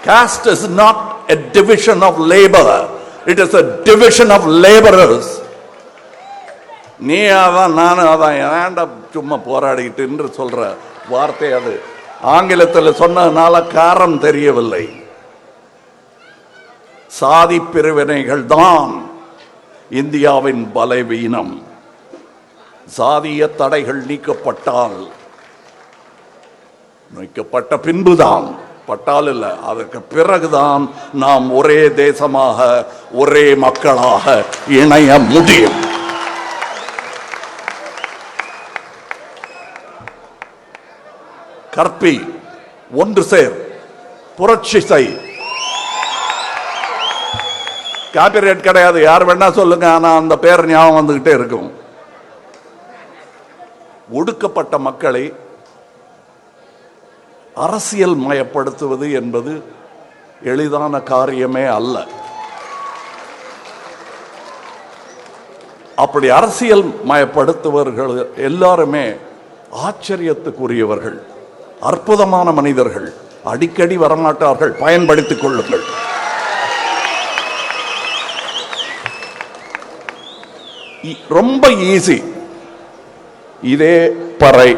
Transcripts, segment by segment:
Caste is not a division of labor. It is a division of laborers. நீ அதான் நானும் அதான் ஏன்டா சும்மா போராடிக்கிட்டு என்று சொல்ற வார்த்தை அது. ஆங்கிலத்தில் சொன்னதுனால காரணம் தெரியவில்லை. சாதி பிரிவினைகள் தான் இந்தியாவின் பலவீனம். சாதிய தடைகள் நீக்கப்பட்ட பின்புதான், பட்டால் இல்ல, அதற்கு பிறகுதான் நாம் ஒரே தேசமாக ஒரே மக்களாக இணைய முடியும். கற்பி, ஒன்று சேர், புரட்சி செய். காப்பிரைட் கிடையாது, யார் வேணா சொல்லுங்க, ஆனா அந்த பேர் ஞாபகம் வந்துகிட்டே இருக்கும். ஒடுக்கப்பட்ட மக்களை அரசியல் மயப்படுத்துவது என்பது எளிதான காரியமே அல்ல. அப்படி அரசியல் மயப்படுத்துவர்கள் எல்லாருமே ஆச்சரியத்துக்குரியவர்கள், அற்புதமான மனிதர்கள். அடிக்கடி வரமாட்டார்கள், பயன்படுத்திக் கொள்ளுங்கள். ரொம்ப ஈஸி. இதே பறை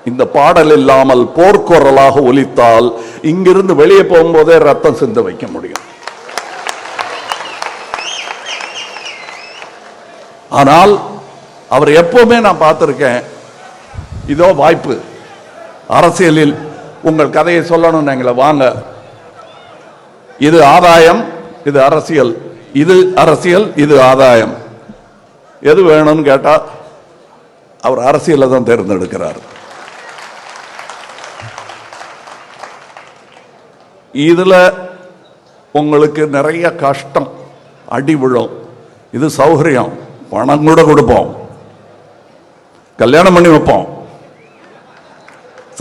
இந்த பாடல் இல்லாமல் போர்க்குரலாக ஒலித்தால் இங்கிருந்து வெளியே போகும்போதே ரத்தம் சிந்த வைக்க முடியும். ஆனால் அவர் எப்பவுமே நான் பார்த்திருக்கேன், இதோ வாய்ப்பு, அரசியலில் உங்கள் கதையை சொல்லணும், எங்களை வாங்க, இது ஆதாயம், இது அரசியல், இது அரசியல், இது ஆதாயம், எது வேணும்னு கேட்டா அவர் அரசியலை தான் தேர்ந்தெடுக்கிறார். இதுல உங்களுக்கு நிறைய கஷ்டம், அடி விழும். இது சௌகரியம், பணம் கூட கொடுப்போம், கல்யாணம் பண்ணி வைப்போம்,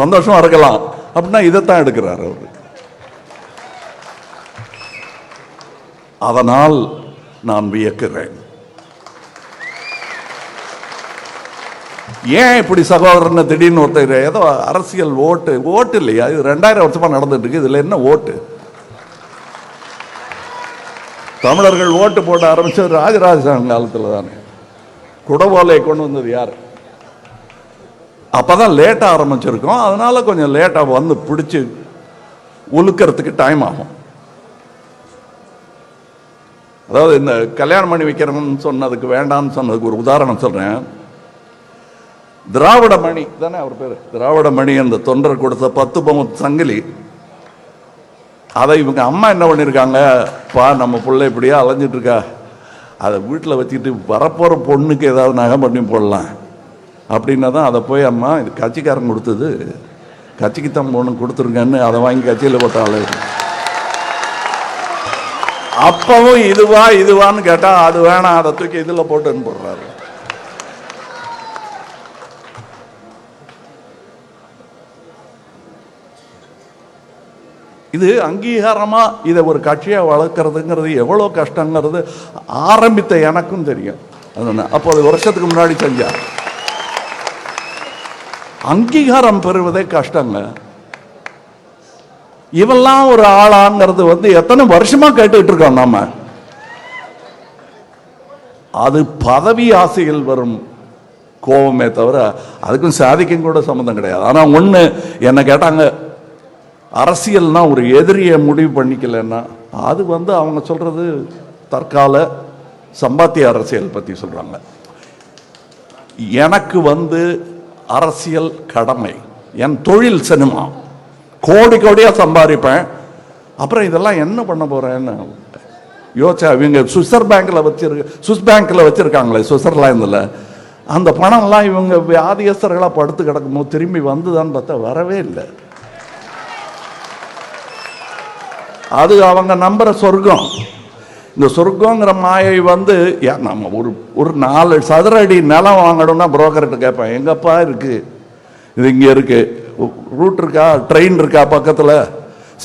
சந்தோஷமா இருக்கலாம் அப்படின்னா இதைத்தான் எடுக்கிறார் அவரு. அதனால் நான் வியக்கிறேன். ஏன் இப்படி சகோதரன் திடீர்னு ஒருத்தர் ஏதோ அரசியல் ஓட்டு இல்லையா, இது 2000 வருஷமா நடந்துட்டு இருக்கு, இதுல என்ன ஓட்டு? தமிழர்கள் ஓட்டு போட ஆரம்பிச்சது ராஜராஜ காலத்துல தானே. குடவோலை கொண்டு வந்தது யார்? அப்பதான் லேட்டா ஆரம்பிச்சிருக்கோம், அதனால கொஞ்சம் லேட்டா வந்து பிடிச்சு உழுக்கிறதுக்கு டைம் ஆகும். அதாவது இந்த கல்யாணம் பண்ணி வைக்கிறோம்னு சொன்னதுக்கு, வேண்டாம்னு சொன்னதுக்கு ஒரு உதாரணம் சொல்றேன். திராவிட மணி தானே அவர் பேரு, திராவிட மணி, அந்த தொண்டர் கொடுத்த 10 பவுன் சங்கிலி, அதை இவங்க அம்மா என்ன பண்ணிருக்காங்க, பா நம்ம பிள்ளை இப்படியா அலைஞ்சிட்டு இருக்கா, அதை வீட்டில் வச்சுக்கிட்டு வரப்போற பொண்ணுக்கு ஏதாவது நகை பண்ணி போடலாம் அப்படின்னா தான் அதை போய் அம்மா இது கட்சிக்காரன் கொடுத்தது, கட்சிக்கு தான் பொண்ணு கொடுத்துருங்கன்னு அதை வாங்கி கட்சியில் போட்டாலே. அப்பவும் இதுவான்னு கேட்டா அது வேணாம், அதை தூக்கி இதுல போட்டுன்னு போடுறாரு. இது அங்கீகாரமா இதை ஒரு கட்சியா வளர்க்கறதுங்கிறது எவ்வளவு கஷ்டங்கிறது ஆரம்பித்த எனக்கும் தெரியும். அப்போ வருஷத்துக்கு முன்னாடி செஞ்சா அங்கீகாரம் பெறுவதே கஷ்டங்க. இவெல்லாம் ஒரு ஆளாங்கிறது எத்தனை வருஷமா கேட்டுக்கிட்டு இருக்கோம் நாம. அது பதவி ஆசையில் வரும் கோபமே தவிர அதுக்கும் சாதிக்கும் கூட சம்பந்தம் கிடையாது. ஆனா ஒண்ணு என்ன கேட்டாங்க, அரசியல்னா ஒரு எதிரியை முடிவு பண்ணிக்கலன்னா அது அவங்க சொல்றது தற்கால சம்பாத்திய அரசியல் பத்தி சொல்றாங்க. எனக்கு அரசியல் கடமை, என் தொழில் சினிமா, கோடி கோடியா சம்பாதிப்பேன், அப்புறம் இதெல்லாம் என்ன பண்ண போறேன்னு யோசிச்சா, இவங்க சுவிஸ் பேங்க்ல வச்சிருக்காங்களே சுவிட்சர்லாந்துல, அந்த பணம் எல்லாம் இவங்க வியாதியஸ்தர்களா படுத்து கிடக்கும்போது திரும்பி வந்துதான்னு பார்த்தா வரவே இல்லை. அது அவங்க நம்புற சொர்க்கம். இந்த சொர்க்கங்கிற மாயை நம்ம ஒரு 4 சதுர அடி நிலம் வாங்கணும்னா புரோக்கர்கிட்ட கேட்பேன், எங்கப்பா இருக்கு, இது இங்க இருக்கு, ரூட் இருக்கா, ட்ரெயின் இருக்கா பக்கத்துல,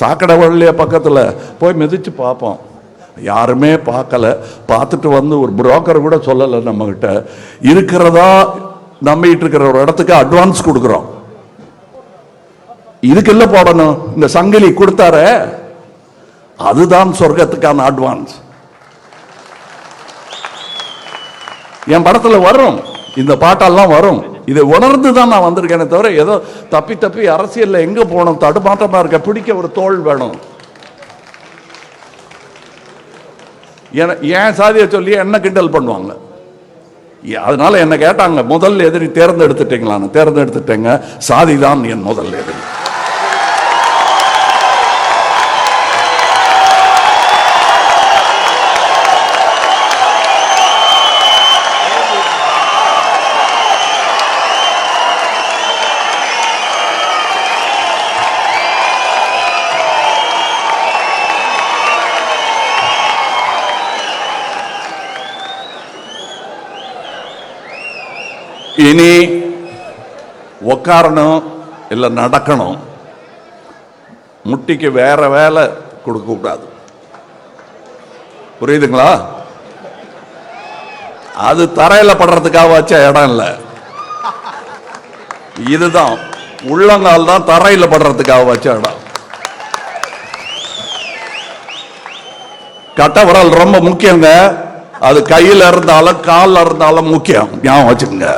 சாக்கடை வழியா பக்கத்துல, போய் மிதிச்சு பார்ப்போம். யாருமே பார்க்கல. பார்த்துட்டு ஒரு புரோக்கர் கூட சொல்லலை நம்ம கிட்ட. இருக்கிறதா நம்பிட்டு இருக்கிற ஒரு இடத்துக்கு அட்வான்ஸ் கொடுக்குறோம். இதுக்கு இல்ல போடணும், இந்த சங்கிலி கொடுத்தார அதுதான் சொர்க்கத்துக்கான அட்வான்ஸ். என் படத்துல வரும், இந்த பாட்டெல்லாம் வரும். இதை உணர்ந்து தான் நான் வந்திருக்கேனே தவிர ஏதோ தப்பி தப்பி அரசியல்ல எங்க போகணும், தடுமாற்றமா இருக்க, பிடிக்க ஒரு தோல் வேணும். ஏன் சாதியை சொல்லி என்ன கிண்டல் பண்ணுவாங்க. அதனால என்ன கேட்டாங்க, முதல் எதிரி தேர்ந்தெடுத்துட்டீங்களான்னு. தேர்ந்தெடுத்துட்டேங்க, சாதி தான் என் முதல் எதிரி. இனி உக்காரணும் இல்லை நடக்கணும், முட்டிக்கு வேற வேலை கொடுக்க கூடாது. புரியுதுங்களா? அது தரையில படுறதுக்காக வச்ச இடம் இல்லை, இதுதான் உள்ளங்கால் தான் தரையில படுறதுக்காக வச்ச இடம். கட்ட விரல் ரொம்ப முக்கியங்க, அது கையில இருந்தாலும் காலில் இருந்தாலும் முக்கியம், ஞாபகம் வச்சுக்கோங்க.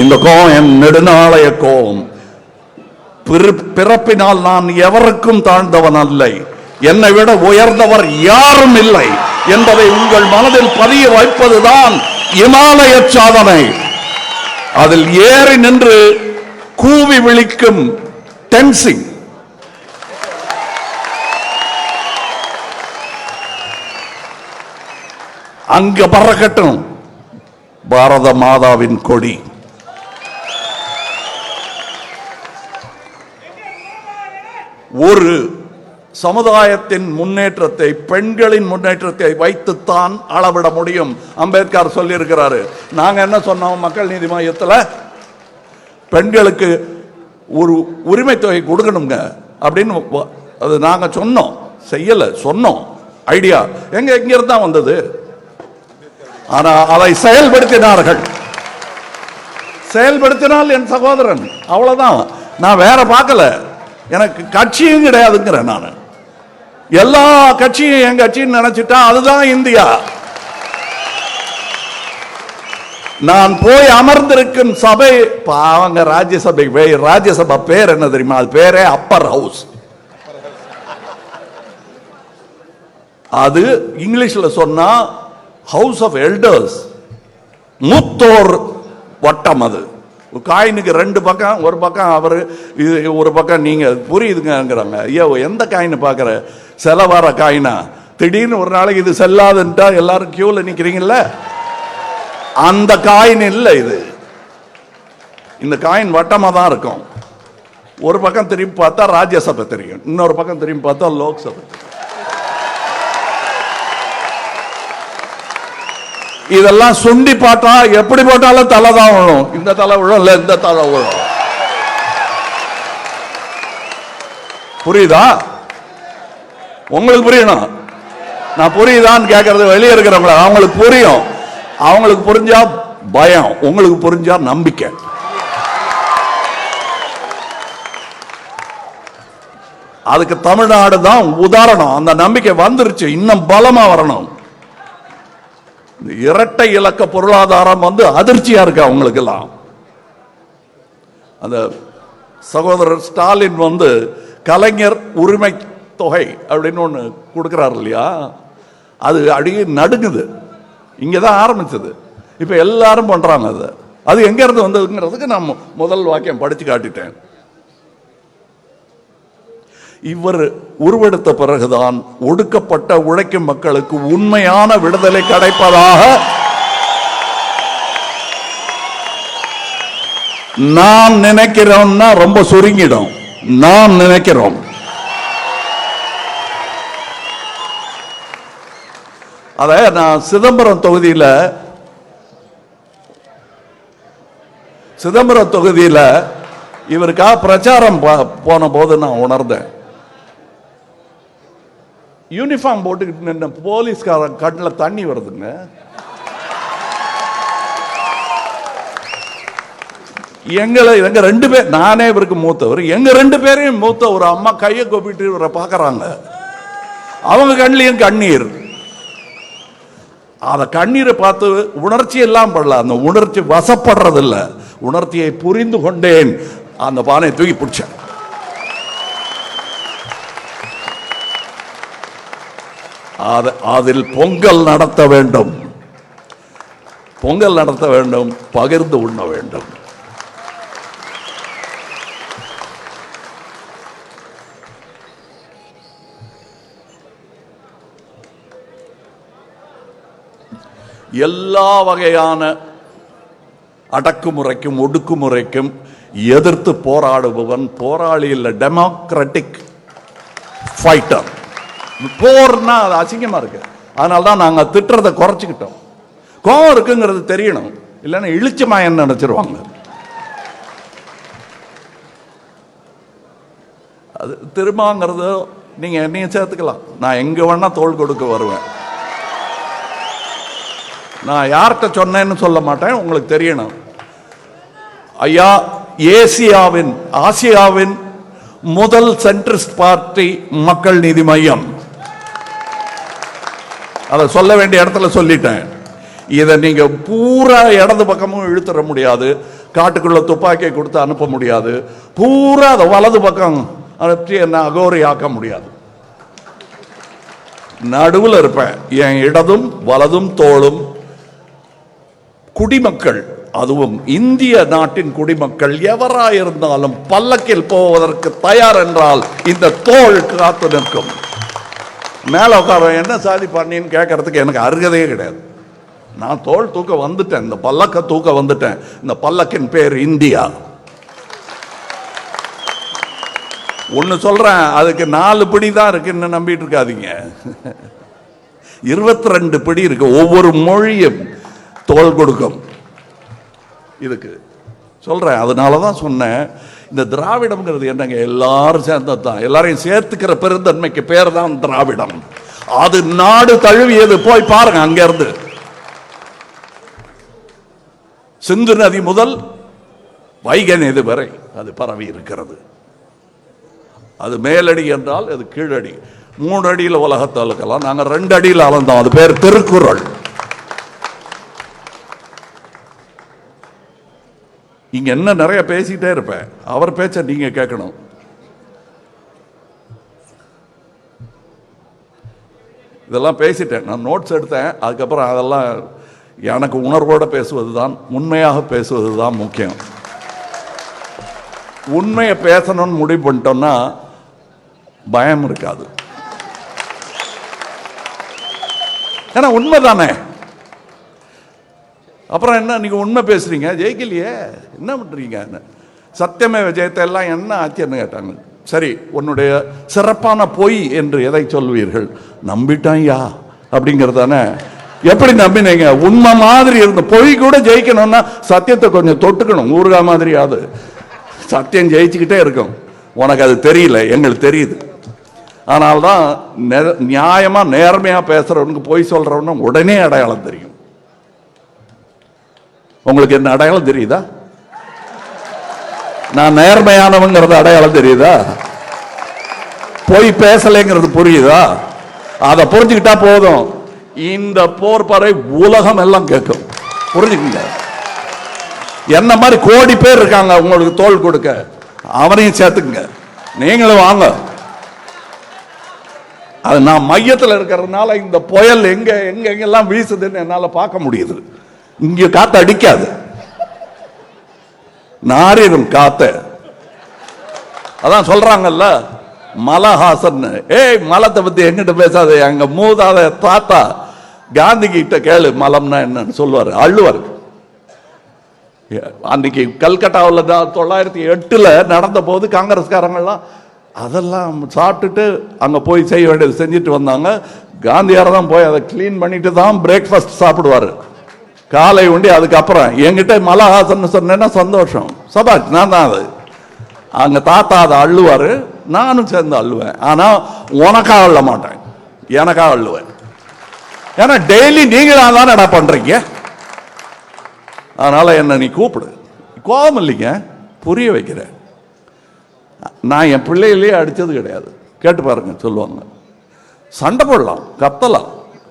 இந்த கோபம் என் நெடுநாளைய கோபம். பிறப்பினால் நான் எவருக்கும் தாழ்ந்தவன் அல்ல, என்னை விட உயர்ந்தவர் யாரும் இல்லை என்பதை உங்கள் மனதில் பதிய வைப்பதுதான் இமாலய சாதனை. அதில் ஏறி நின்று கூவி விழிக்கும் டென்சிங். அங்க பறக்கட்டும் பாரத மாதாவின் கொடி. ஒரு சமுதாயத்தின் முன்னேற்றத்தை, பெண்களின் முன்னேற்றத்தை வைத்துத்தான் அளவிட முடியும். அம்பேத்கர் சொல்லி இருக்கிறாரு. நாங்க என்ன சொன்னோம், மக்கள் நீதி மையத்தில் பெண்களுக்கு ஒரு உரிமை தொகை கொடுக்கணுங்க அப்படின்னு அது நாங்க சொன்னோம், செய்யல, சொன்னோம். ஐடியா எங்க இருந்து தான் வந்தது, ஆனா அதை செயல்படுத்தினார்கள். செயல்படுத்தினால் என் சகோதரன், அவ்வளவுதான். நான் வேற பார்க்கல, எனக்கு கட்சியும் கிடையாதுங்கிறேன். நான் எல்லா கட்சியும் என் கட்சின்னு நினைச்சிட்டா அதுதான் இந்தியா. நான் போய் அமர்ந்திருக்கும் சபை அவங்க ராஜ்யசபை, ராஜ்யசபா பேர் என்ன தெரியுமா? அது பேரே அப்பர் ஹவுஸ். அது இங்கிலீஷ்ல சொன்னா ஹவுஸ் ஆஃப் எல்டர்ஸ், மூத்தோர் வட்டம். அது காயினுக்கு ரெண்டு பக்கம், ஒரு பக்கம் அவரு, ஒரு பக்கம் நீங்க. புரியுதுங்கிறாங்க. ஐயோ எந்த காயின் பாக்குற, செலவார காயினா? திடீர்னு ஒரு நாளைக்கு இது செல்லாதுன்ட்டா எல்லாரும் கியூல நிக்கிறீங்கல்ல, அந்த காயின் இல்ல இது. இந்த காயின் வட்டமா தான் இருக்கும். ஒரு பக்கம் திரும்பி பார்த்தா ராஜ்யசபை தெரியும், இன்னொரு பக்கம் திரும்பி பார்த்தா லோக்சபை. இதெல்லாம் சுண்டி பார்த்தா எப்படி போட்டாலும் தலை தான் விழும். இந்த தலை விழும், இல்ல இந்த தலை விழும். புரியுதா? உங்களுக்கு புரியணும். நான் புரியுதான்னு கேட்கறது வெளியே இருக்கிறவங்கள, அவங்களுக்கு புரியும். அவங்களுக்கு புரிஞ்சா பயம், உங்களுக்கு புரிஞ்சா நம்பிக்கை. அதுக்கு தமிழ்நாடு தான் உதாரணம். அந்த நம்பிக்கை வந்துருச்சு, இன்னும் பலமா வரணும். இரட்டை இலக்க பொருளாதாரம் வந்து அதிர்ச்சியா இருக்கு அவங்களுக்கு எல்லாம். அந்த சகோதரர் ஸ்டாலின் வந்து கலைஞர் உரிமை தொகை அப்படின்னு ஒண்ணு கொடுக்கிறார் இல்லையா, அது அடியே நடுங்குது. இங்கதான் ஆரம்பிச்சது, இப்ப எல்லாரும் பண்றாங்க. அது எங்க இருந்து வந்ததுங்கிறதுக்கு நான் முதல் வாக்கியம் படிச்சு காட்டிட்டேன். இவர் உருவெடுத்த பிறகுதான் ஒடுக்கப்பட்ட உழைக்கும் மக்களுக்கு உண்மையான விடுதலை கிடைப்பதாக நான் நினைக்கிறோம்னா ரொம்ப சுருங்கிடும். நான் நினைக்கிறோம். அத நான் சிதம்பரம் தொகுதியில இவருக்காக பிரச்சாரம் போன போது நான் உணர்ந்தேன். யூனிஃபார்ம் போட்டுக்கிட்டு நின்ன போலீஸ்காரன் கண்ணில் தண்ணி வருதுங்க. எங்க ரெண்டு பேர், நானே இவருக்கு மூத்தவர், எங்க ரெண்டு பேரையும் மூத்த ஒரு அம்மா கையை கொப்பிட்டு இவரை பார்க்கறாங்க. அவங்க கண்ணிலையும் கண்ணீர். அத கண்ணீரை பார்த்து உணர்ச்சி எல்லாம் படல, அந்த உணர்ச்சி வசப்படுறது இல்ல, உணர்ச்சியை புரிந்து கொண்டேன். அந்த பானையை தூக்கி பிடிச்சேன். அதில் பொங்கல் நடத்த வேண்டும், பொங்கல் நடத்த வேண்டும், பகிர்ந்து உண்ண வேண்டும். எல்லா வகையான அடக்குமுறைக்கும் ஒடுக்குமுறைக்கும் எதிர்த்து போராடுபவன் போராளி இல்ல, டெமோக்ராட்டிக் ஃபைட்டர். போர்னா அது அசிங்கமா இருக்கு, அதனால்தான் நாங்க திட்டுறதை குறைச்சிக்கிட்டோம். கோவம் இருக்குங்கிறது தெரியணும், இல்லைன்னா இழிச்சமா என்ன நினைச்சிருவாங்க. அது திரும்பங்கிறது நீங்க என்னையும் சேர்த்துக்கலாம், நான் எங்க வேணா தோள் கொடுக்க வருவேன். நான் யார்கிட்ட சொன்னேன்னு சொல்ல மாட்டேன், உங்களுக்கு தெரியணும். ஐயா, ஆசியாவின் முதல் சென்ட்ரிஸ்ட் பார்ட்டி மக்கள் நீதி மையம், அதை சொல்ல வேண்டிய இடத்துல சொல்லிட்டேன். இதை நீங்க பூரா இடது பக்கமும் இழுத்துற முடியாது, காட்டுக்குள்ள துப்பாக்கியை கொடுத்து அனுப்ப முடியாது, பூரா அதை வலது பக்கம் அனுப்பி என்ன அகோரி ஆக்க முடியாது. நடுவில் இருப்பேன், என் இடதும் வலதும் தோளும் குடிமக்கள், அதுவும் இந்திய நாட்டின் குடிமக்கள் எவராயிருந்தாலும் பல்லக்கில் போவதற்கு தயார் என்றால் இந்த தோள் காத்து நிற்கும். மேல உட்கார என்ன சாதி பண்ணின்னு கேட்கறதுக்கு எனக்கு அருகதையே கிடையாது. நான் தோள் தூக்க வந்துட்டேன், இந்த பல்லக்க தூக்க வந்துட்டேன். இந்த பல்லக்கின் பேர் இந்தியா. ஒன்னு சொல்றேன், அதுக்கு 4 பிடி தான் இருக்குன்னு நம்பிட்டு இருக்காதீங்க, 22 பிடி இருக்கு. ஒவ்வொரு மொழியும் தோள் கொடுக்கும். இதுக்கு சொல்றேன், அதனாலதான் சொன்னேன், இந்த திராவிடம்ங்கிறது என்னங்க, எல்லாரும் சேர்ந்ததுதான், எல்லாரையும் சேர்த்துக்கிற பெருந்தன்மைக்கு பேர் தான் திராவிடம். அது நாடு தழுவியது, போய் பாருங்க. அங்க இருந்து சிந்து நதி முதல் வைகை நதி வரை அது பரவி இருக்கிறது. அது மேலடி என்றால் அது கீழடி. 3 அடியில் உலகத்தை அளக்கலாம், நாங்க 2 அடியில் அளந்தோம். அது பேர் திருக்குறள். இங்க என்ன நிறைய பேசிட்டே இருப்பேன், அவர் பேச்ச நீங்க கேட்கணும். இதெல்லாம் பேசிட்டேன், நான் நோட்ஸ் எடுத்தேன். அதுக்கப்புறம் அதெல்லாம் எனக்கு உணர்வோட பேசுவதுதான், உண்மையாக பேசுவதுதான் முக்கியம். உண்மையை பேசணும்னு முடிவு பண்ணிட்டோம்னா பயம் இருக்காது. ஏன்னா உண்மைதானே. அப்புறம் என்ன, நீங்க உண்மை பேசுறீங்க, ஜெயிக்கலையே என்ன பண்றீங்க, சத்தியமே விஜயத்தை எல்லாம் என்ன ஆச்சுன்னு கேட்டாங்க. சரி, உன்னுடைய சிறப்பான பொய் என்று எதை சொல்வீர்கள்? நம்பிட்டாயா அப்படிங்கறதானே. எப்படி நம்பினீங்க? உண்மை மாதிரி இருந்த பொய் கூட ஜெயிக்கணும்னா சத்தியத்தை கொஞ்சம் தொட்டுக்கணும், ஊருகா மாதிரியாவது. சத்தியம் ஜெயிச்சுக்கிட்டே இருக்கும். உனக்கு அது தெரியல, எங்களுக்கு தெரியுது. ஆனால்தான் நியாயமா நேர்மையா பேசுறவனுக்கு பொய் சொல்றவனுக்கு உடனே அடையாளம் தெரியும். உங்களுக்கு என்ன அடையாளம் தெரியுதா? நான் நேர்மையானவங்கிறது அடையாளம் தெரியுதா? பொய் பேசலைங்கிறது புரியுதா? அதை புரிஞ்சுக்கிட்டா போதும், இந்த போர் பறை உலகம் எல்லாம் கேட்கும். புரிஞ்சுக்கங்க. என்ன மாதிரி கோடி பேர் இருக்காங்க உங்களுக்கு தோள் கொடுக்க, அவனையும் சேர்த்துக்குங்க, நீங்களும் வாங்க. அது நான் மையத்தில் இருக்கிறதுனால இந்த புயல் எங்க எங்க எங்கெல்லாம் வீசுதுன்னு என்னால பார்க்க முடியுது. இங்க காத்து அடிக்காது, நாரிடும் காத்து. அதான் சொல்றாங்கல்ல மலஹாசன், ஏய் மலத்தை பத்தி எங்கிட்ட பேசாத, எங்க மூதாத தாத்தா காந்தி கிட்ட கேளு மலம்னா என்னன்னு சொல்லுவாரு, அள்ளுவார். அன்னைக்கு கல்கட்டாவில் 1908 நடந்த போது காங்கிரஸ்காரங்கள்லாம் அதெல்லாம் சாப்பிட்டுட்டு அங்க போய் செய்ய வேண்டியது செஞ்சுட்டு வந்தாங்க. காந்தியார் தான் போய் அதை கிளீன் பண்ணிட்டு தான் பிரேக்ஃபாஸ்ட் சாப்பிடுவாரு, காலை உண்டி. அதுக்கப்புறம் என்கிட்ட மலஹாசன் சொன்னேன்னா சந்தோஷம், சபாஷ், நான் தான் அது. அங்க தாத்தா அதை அள்ளுவாரு, நானும் சேர்ந்து அள்ளுவேன். ஆனா உனக்காக அள்ள மாட்டேன், எனக்காக அள்ளுவேன். ஏன்னா டெய்லி நீங்களா தானே என்ன பண்றீங்க. அதனால என்ன நீ கூப்பிடு, கோபம் இல்லைங்க, புரிய வைக்கிறேன். நான் என் பிள்ளைகளே அடித்தது கிடையாது, கேட்டு பாருங்க சொல்லுவாங்க. சண்டை போடலாம், கத்தலாம்,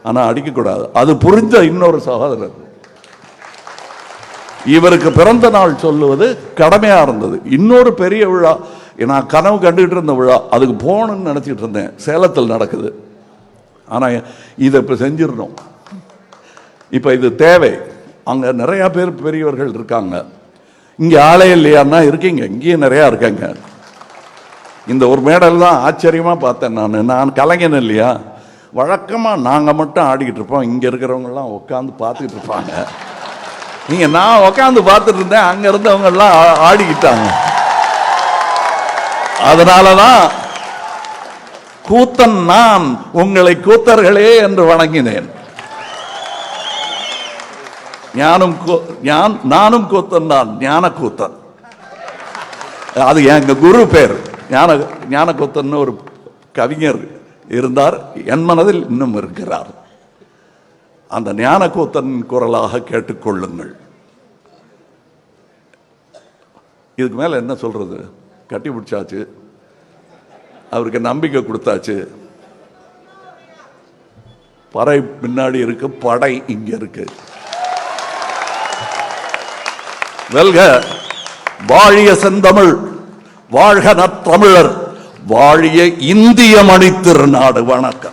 ஆனால் அடிக்கக்கூடாது. அது புரிஞ்ச இன்னொரு சகோதரர் இவருக்கு பிறந்த நாள் சொல்லுவது கடமையா இருந்தது. இன்னொரு பெரிய விழா, நான் கனவு கண்டுகிட்டு இருந்த விழா, அதுக்கு போகணும்னு நினச்சிட்டு இருந்தேன். சேலத்தில் நடக்குது. ஆனால் இதை இப்போ செஞ்சிடணும். இப்போ இது தேவை. அங்கே நிறையா பேர் பெரியவர்கள் இருக்காங்க. இங்கே ஆளே இல்லையான்னா இருக்கீங்க, இங்கேயும் நிறையா இருக்காங்க. இந்த ஒரு மேடல் தான் ஆச்சரியமாக பார்த்தேன். நான் கலைஞன் இல்லையா, வழக்கமாக நாங்கள் மட்டும் ஆடிக்கிட்டு இருப்போம், இங்கே இருக்கிறவங்கெல்லாம் உட்காந்து பார்த்துக்கிட்டு இருப்பாங்க. நீங்கள் நான் உட்காந்து பார்த்துட்டு இருந்தேன், அங்கே இருந்தவங்கெல்லாம் ஆடிக்கிட்டாங்க. அதனாலதான் கூத்தன் நான் உங்களை கூத்தர்களே என்று வணங்கினேன். நானும் கூத்தன் தான், ஞான கூத்தன். அது எங்க குரு பேர். ஞான கூத்தன் ஒரு கவிஞர் இருந்தார், என் மனதில் இன்னும் இருக்கிறார். அந்த ஞான கூத்தன் குரலாக கேட்டுக்கொள்ளுங்கள். இதுக்கு மேல என்ன சொல்றது? கட்டி பிடிச்சாச்சு, அவருக்கு நம்பிக்கை கொடுத்தாச்சு. பறை பின்னாடி இருக்கு, படை இங்க இருக்கு. வெல்க வாழிய செந்தமிழ், வாழ்க நற்றமிழர், வாழிய இந்திய மணித்திருநாடு. வணக்கம்.